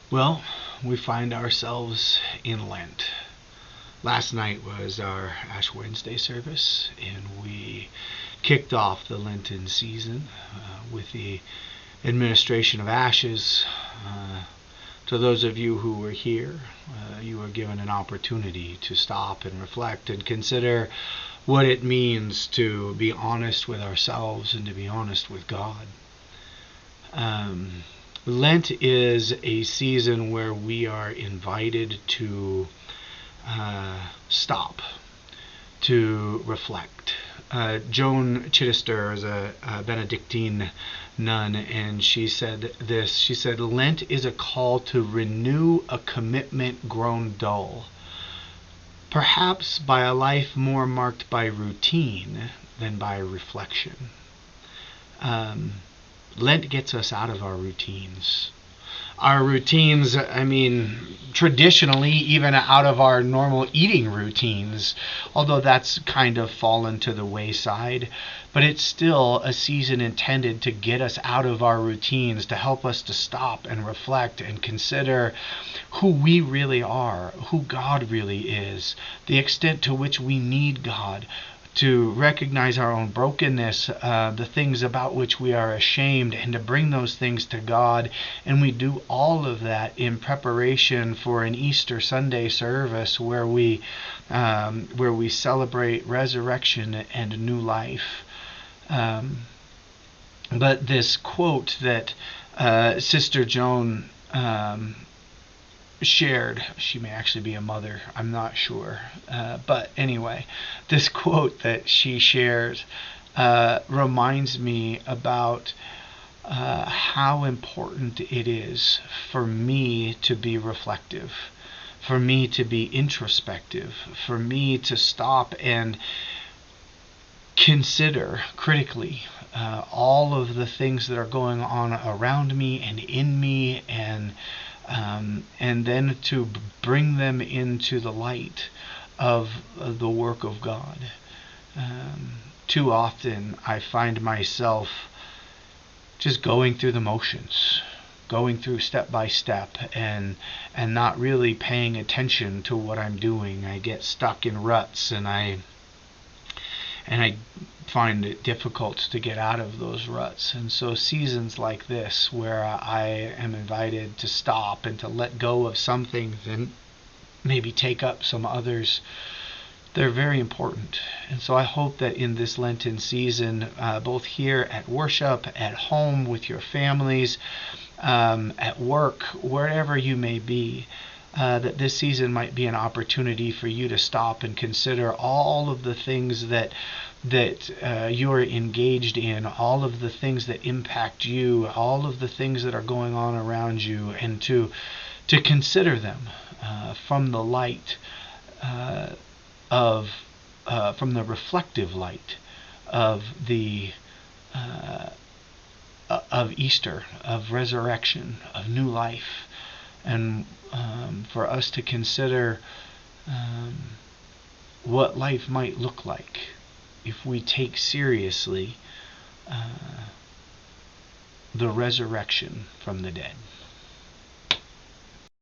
Well, we find ourselves in Lent. Last night was our Ash Wednesday service, and we kicked off the Lenten season with the administration of ashes. To those of you who were here, you were given an opportunity to stop and reflect and consider what it means to be honest with ourselves and to be honest with God. Um, Lent is a season where we are invited to stop, to reflect. Joan Chittister is a Benedictine nun, and she said this. She said, Lent is a call to renew a commitment grown dull, perhaps by a life more marked by routine than by reflection. Um, Lent gets us out of our routines. Our routines, traditionally, even out of our normal eating routines, although that's kind of fallen to the wayside, but it's still a season intended to get us out of our routines, to help us to stop and reflect and consider who we really are, who God really is, the extent to which we need God, to recognize our own brokenness, the things about which we are ashamed, and to bring those things to God. And we do all of that in preparation for an Easter Sunday service where we celebrate resurrection and new life. But this quote that Sister Joan shared, she may actually be a mother, I'm not sure, but anyway, this quote that she shares reminds me about how important it is for me to be reflective, for me to be introspective, for me to stop and consider critically all of the things that are going on around me and in me, and then to bring them into the light of the work of God. Too often I find myself just going through the motions, going through step by step, and not really paying attention to what I'm doing. I get stuck in ruts, and I find it difficult to get out of those ruts. And so seasons like this, where I am invited to stop and to let go of some things and maybe take up some others, they're very important. And so I hope that in this Lenten season, both here at worship, at home with your families, at work, wherever you may be, that this season might be an opportunity for you to stop and consider all of the things that you are engaged in, all of the things that impact you, all of the things that are going on around you, and to consider them from the light from the reflective light of the of Easter, of resurrection, of new life, and for us to consider what life might look like if we take seriously the resurrection from the dead.